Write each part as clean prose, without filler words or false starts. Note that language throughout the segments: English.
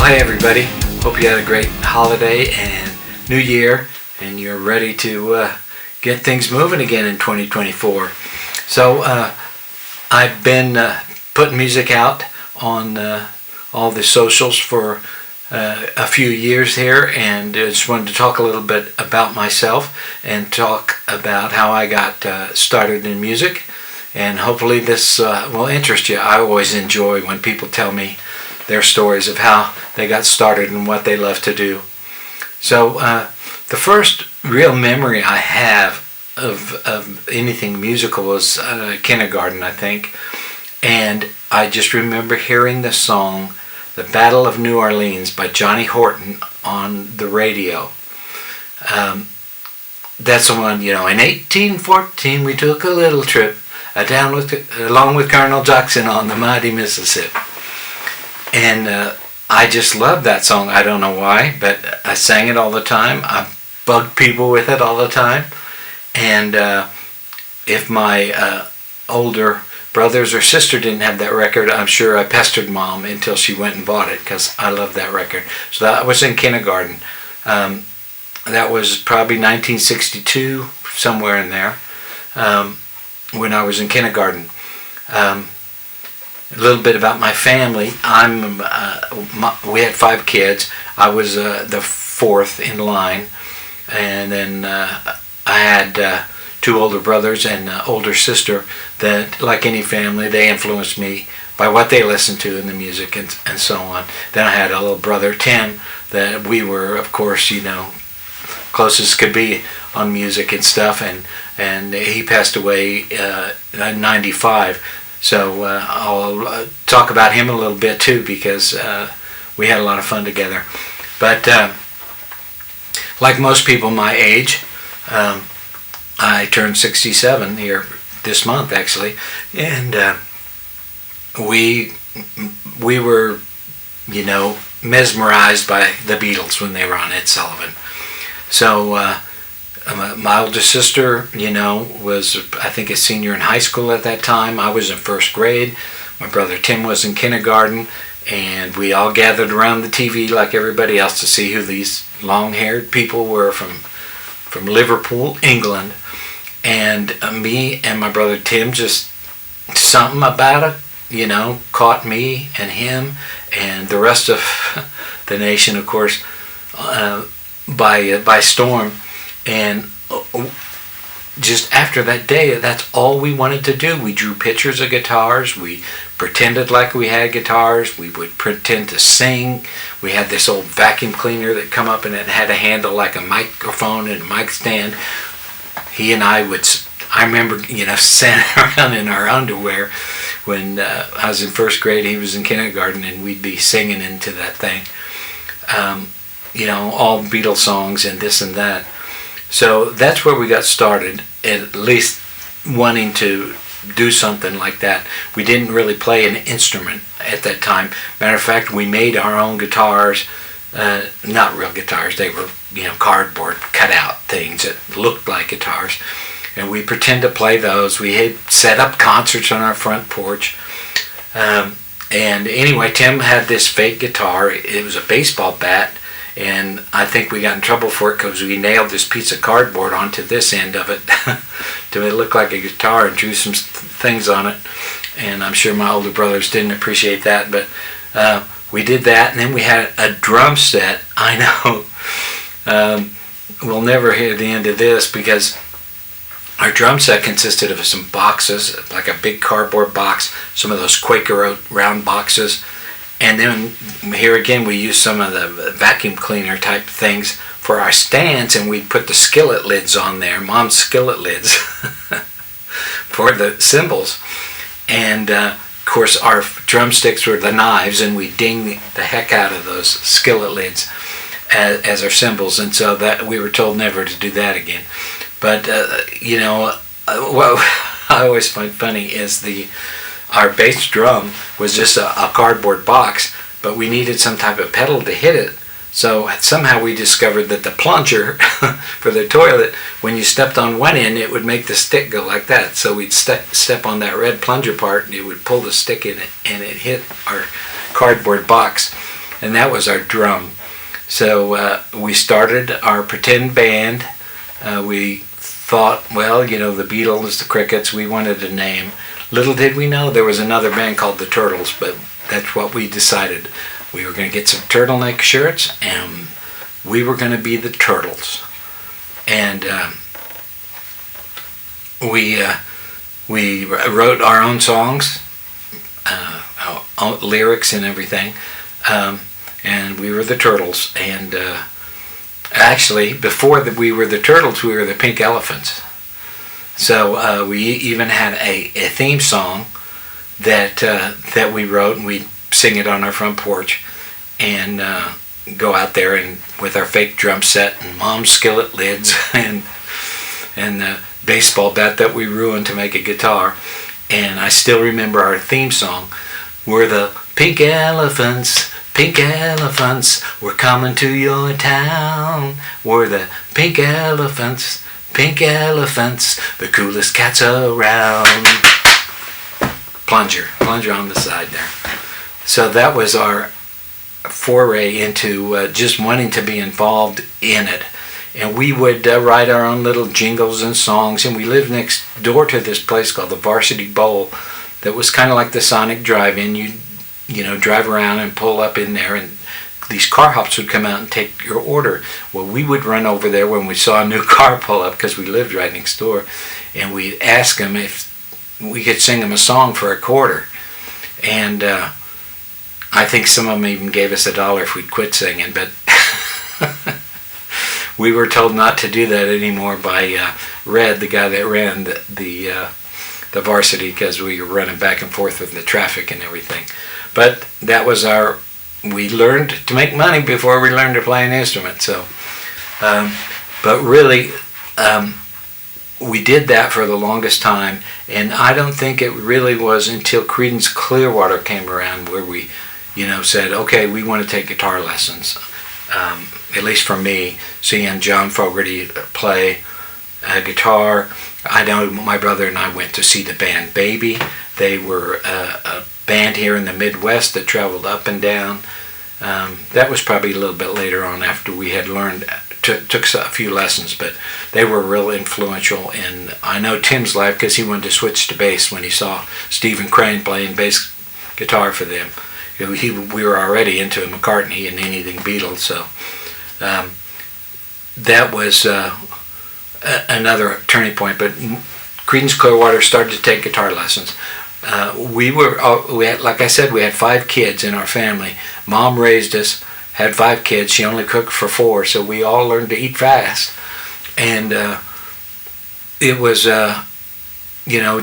Well, hey everybody. Hope you had a great holiday and New Year, and you're ready to get things moving again in 2024. So I've been putting music out on all the socials for a few years here, and I just wanted to talk a little bit about myself and talk about how I got started in music, and hopefully this will interest you. I always enjoy when people tell me their stories of how they got started and what they love to do. So the first real memory I have of anything musical was kindergarten, I think, and I just remember hearing the song "The Battle of New Orleans" by Johnny Horton on the radio. That's the one, in 1814 we took a little trip along with Colonel Jackson on the mighty Mississippi. And I just loved that song. I don't know why, but I sang it all the time. I bugged people with it all the time. And if my older brothers or sister didn't have that record, I'm sure I pestered Mom until she went and bought it, because I loved that record. So that was in kindergarten. That was probably 1962, somewhere in there, when I was in kindergarten. A little bit about my family. We had 5 kids. I was the 4th in line, and then I had 2 older brothers and an older sister that, like any family, they influenced me by what they listened to in the music and so on. Then I had a little brother, Tim, that we were, of course, closest could be on music and stuff, and he passed away in 95. So I'll talk about him a little bit too, because we had a lot of fun together. But like most people my age, I turned 67 here this month, actually, and we were, mesmerized by the Beatles when they were on Ed Sullivan. So my older sister, was, I think, a senior in high school at that time. I was in 1st grade. My brother Tim was in kindergarten, and we all gathered around the TV like everybody else to see who these long-haired people were from Liverpool, England. And me and my brother Tim, just something about it, caught me and him and the rest of the nation, of course, by storm. And just after that day, that's all we wanted to do. We drew pictures of guitars. We pretended like we had guitars. We would pretend to sing. We had this old vacuum cleaner that come up, and it had a handle like a microphone and a mic stand. He and I remember, standing around in our underwear when I was in 1st grade. He was in kindergarten, and we'd be singing into that thing. All Beatles songs and this and that. So that's where we got started, at least wanting to do something like that. We didn't really play an instrument at that time. Matter of fact, we made our own guitars, not real guitars. They were, cardboard cutout things that looked like guitars. And we pretend to play those. We had set up concerts on our front porch. And anyway, Tim had this fake guitar. It was a baseball bat. And I think we got in trouble for it because we nailed this piece of cardboard onto this end of it to it look like a guitar, and drew some things on it. And I'm sure my older brothers didn't appreciate that, but we did that. And then we had a drum set. I know we'll never hear the end of this, because our drum set consisted of some boxes, like a big cardboard box, some of those Quaker Oat round boxes. And then here again, we used some of the vacuum cleaner type things for our stands, and we put the skillet lids on there, Mom's skillet lids, for the cymbals. And of course, our drumsticks were the knives, and we dinged the heck out of those skillet lids as our cymbals. And so that we were told never to do that again. But what I always find funny is our bass drum was just a cardboard box, but we needed some type of pedal to hit it. So somehow we discovered that the plunger for the toilet, when you stepped on one end, it would make the stick go like that. So we'd step on that red plunger part, and it would pull the stick in it, and it hit our cardboard box. and that was our drum. So we started our pretend band. We thought, well, the Beatles, the Crickets, we wanted a name. Little did we know there was another band called the Turtles, but that's what we decided. We were going to get some turtleneck shirts, and we were going to be the Turtles. And we wrote our own songs, lyrics and everything, and we were the Turtles. And actually, before we were the Turtles, we were the Pink Elephants. So we even had a theme song that we wrote, and we'd sing it on our front porch, and go out there and with our fake drum set and mom's skillet lids and the baseball bat that we ruined to make a guitar. And I still remember our theme song. We're the pink elephants, we're coming to your town. We're the pink elephants, the coolest cats around. Plunger on the side there. So that was our foray into just wanting to be involved in it. And we would write our own little jingles and songs, and we lived next door to this place called the Varsity Bowl that was kind of like the Sonic Drive-In. You drive around and pull up in there, and these car hops would come out and take your order. Well, we would run over there when we saw a new car pull up, because we lived right next door, and we'd ask them if we could sing them a song for $0.25. And I think some of them even gave us $1 if we'd quit singing, but we were told not to do that anymore by Red, the guy that ran the varsity, because we were running back and forth with the traffic and everything. But that was we learned to make money before we learned to play an instrument. So, but really, we did that for the longest time, and I don't think it really was until Creedence Clearwater came around where we, said, okay, we want to take guitar lessons. At least for me, seeing John Fogerty play guitar. I know my brother and I went to see the band Baby. They were a band here in the Midwest that traveled up and down. That was probably a little bit later on after we had learned, took a few lessons, but they were real influential in, I know, Tim's life, because he wanted to switch to bass when he saw Stephen Crane playing bass guitar for them. We were already into McCartney and anything Beatles, so that was another turning point. But Creedence Clearwater started to take guitar lessons. We had, like I said, we had 5 kids in our family. Mom raised us, had 5 kids. She only cooked for 4, so we all learned to eat fast. And it was,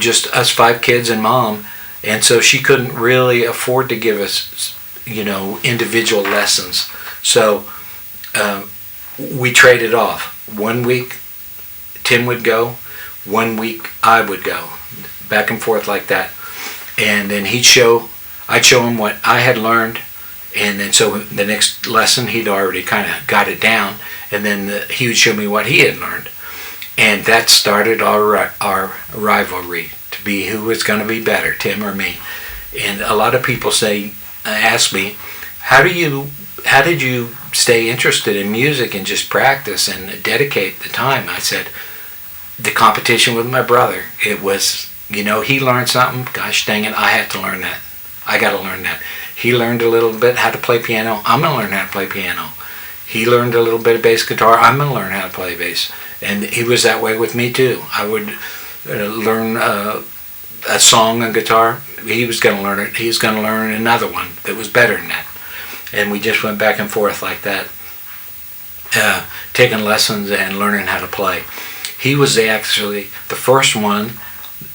just us 5 kids and Mom. And so she couldn't really afford to give us, individual lessons. So we traded off. 1 week Tim would go, 1 week I would go, back and forth like that. And then I'd show him what I had learned, and then so the next lesson he'd already kind of got it down, and then he would show me what he had learned. And that started our rivalry to be who was going to be better, Tim or me. And a lot of people ask me, how did you stay interested in music and just practice and dedicate the time? I said, the competition with my brother. It was, he learned something, gosh dang it, I had to learn that. I got to learn that. He learned a little bit how to play piano, I'm going to learn how to play piano. He learned a little bit of bass guitar, I'm going to learn how to play bass. And he was that way with me too. I would learn a song on guitar, he was going to learn it, he was going to learn another one that was better than that. And we just went back and forth like that, taking lessons and learning how to play. He was actually the first one.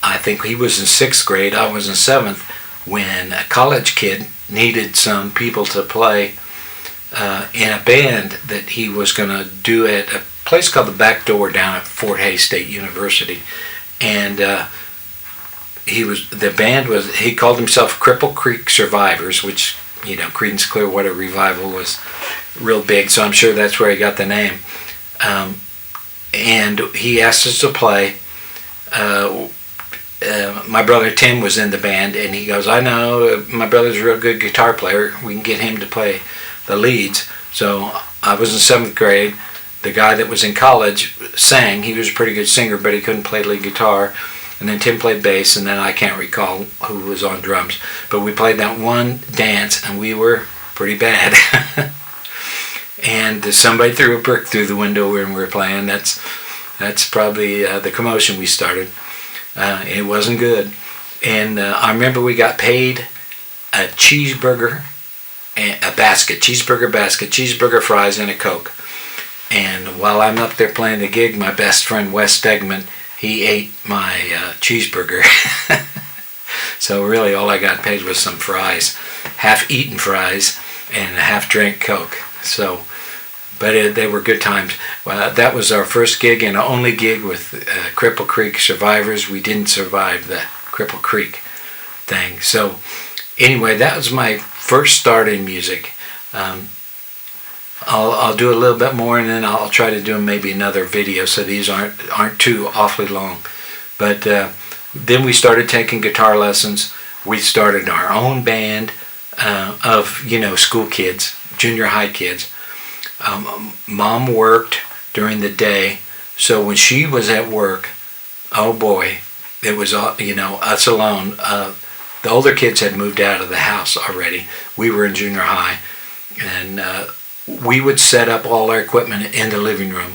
I think he was in 6th grade, I was in 7th, when a college kid needed some people to play in a band that he was going to do at a place called the Back Door down at Fort Hays State University. And he called himself Cripple Creek Survivors, which, Creedence Clearwater Revival was real big, so I'm sure that's where he got the name. And he asked us to play. My brother Tim was in the band, and he goes, I know my brother's a real good guitar player, we can get him to play the leads. So I was in 7th grade. The guy that was in college sang. He was a pretty good singer, but he couldn't play lead guitar. And then Tim played bass, and then I can't recall who was on drums. But we played that one dance, and we were pretty bad. And somebody threw a brick through the window when we were playing. That's probably the commotion we started. It wasn't good. And I remember we got paid a cheeseburger, cheeseburger basket, cheeseburger fries, and a Coke. And while I'm up there playing the gig, my best friend Wes Stegman, he ate my cheeseburger. So really all I got paid was some fries, half-eaten fries, and a half-drank Coke. So, but they were good times. Well, that was our first gig and only gig with Cripple Creek survivors. We didn't survive the Cripple Creek thing. So anyway, that was my first start in music. I'll do a little bit more, and then I'll try to do maybe another video so these aren't too awfully long. But then we started taking guitar lessons. We started our own band of school kids, junior high kids. Mom worked during the day, so when she was at work, oh boy, it was us alone. The older kids had moved out of the house already. We were in junior high, and we would set up all our equipment in the living room.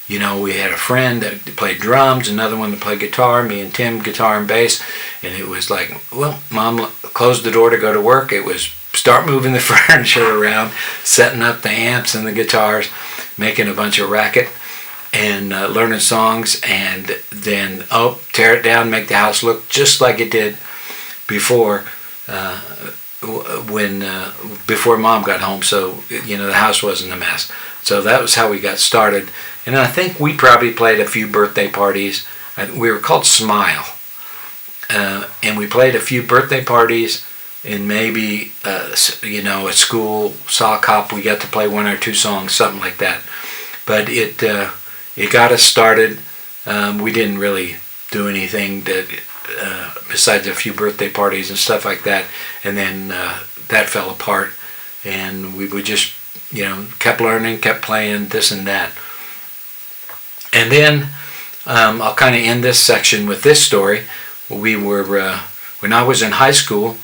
We had a friend that played drums, another one that played guitar, me and Tim guitar and bass, and it was like, well, Mom closed the door to go to work. It was start moving the furniture around, setting up the amps and the guitars, making a bunch of racket, and learning songs, and then tear it down, make the house look just like it did before before Mom got home, so the house wasn't a mess. So that was how we got started. And I think we probably played a few birthday parties. We were called Smile, and we played a few birthday parties, and maybe a school sock hop. We got to play 1 or 2 songs, something like that. But it got us started. We didn't really do anything that besides a few birthday parties and stuff like that, and then that fell apart, and we would just kept learning, kept playing this and that. And then I'll kind of end this section with this story. We were when I was in high school,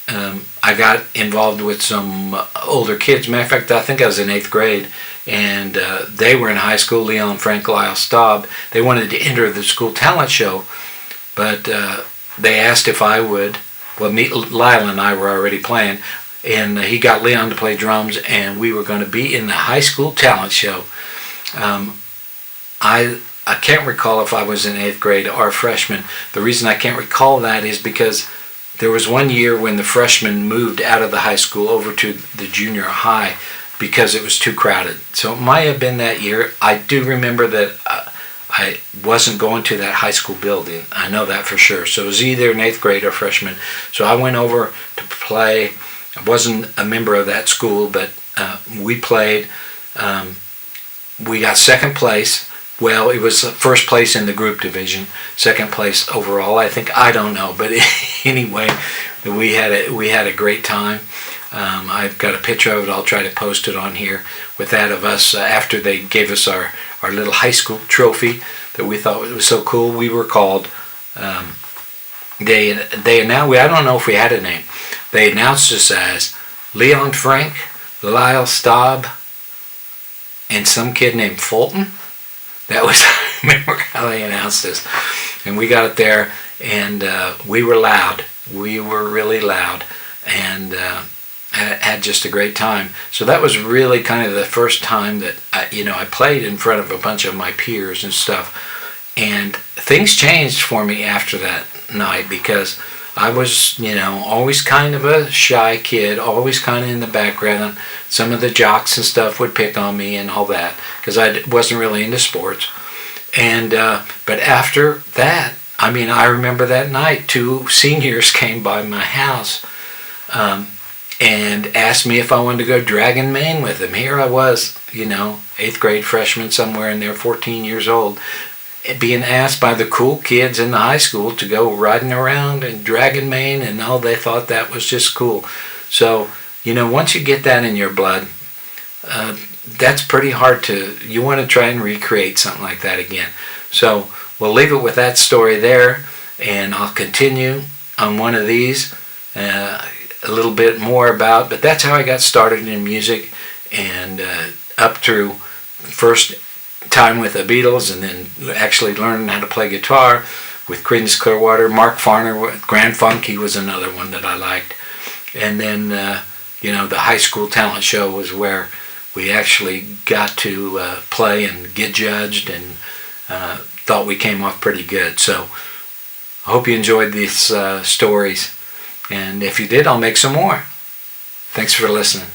I got involved with some older kids. Matter of fact, I think I was in 8th grade, and they were in high school. Leon, Frank, Lyle, Staub. They wanted to enter the school talent show, but they asked if I would. Well, Lyle and I were already playing, and he got Leon to play drums, and we were going to be in the high school talent show. I can't recall if I was in 8th grade or a freshman. The reason I can't recall that is because there was one year when the freshmen moved out of the high school over to the junior high because it was too crowded. So it might have been that year. I do remember that I wasn't going to that high school building. I know that for sure. So it was either in 8th grade or freshman. So I went over to play. I wasn't a member of that school, but we played. We got 2nd place. Well, it was first place in the group division, 2nd place overall. I don't know, but anyway, we had a great time. I've got a picture of it. I'll try to post it on here with that of us after they gave us our little high school trophy that we thought was so cool. We were called. They announced. I don't know if we had a name. They announced us as Leon Frank, Lyle Staub, and some kid named Fulton. That was, I remember how they announced us. And we got it there, and we were loud. We were really loud, and had just a great time. So that was really kind of the first time that I played in front of a bunch of my peers and stuff. And things changed for me after that night because I was, always kind of a shy kid, always kind of in the background. Some of the jocks and stuff would pick on me and all that because I wasn't really into sports. And but after that, I remember that night 2 seniors came by my house and asked me if I wanted to go dragging Maine with them. Here I was, 8th grade freshman somewhere in there, 14 years old, being asked by the cool kids in the high school to go riding around and dragging Maine, and all they thought that was just cool. So, once you get that in your blood, that's pretty hard you want to try and recreate something like that again. So we'll leave it with that story there, and I'll continue on one of these a little bit more but that's how I got started in music, and up through first time with the Beatles, and then actually learning how to play guitar with Creedence Clearwater. Mark Farner with Grand Funk, he was another one that I liked. And then, the high school talent show was where we actually got to play and get judged, and thought we came off pretty good. So I hope you enjoyed these stories, and if you did, I'll make some more. Thanks for listening.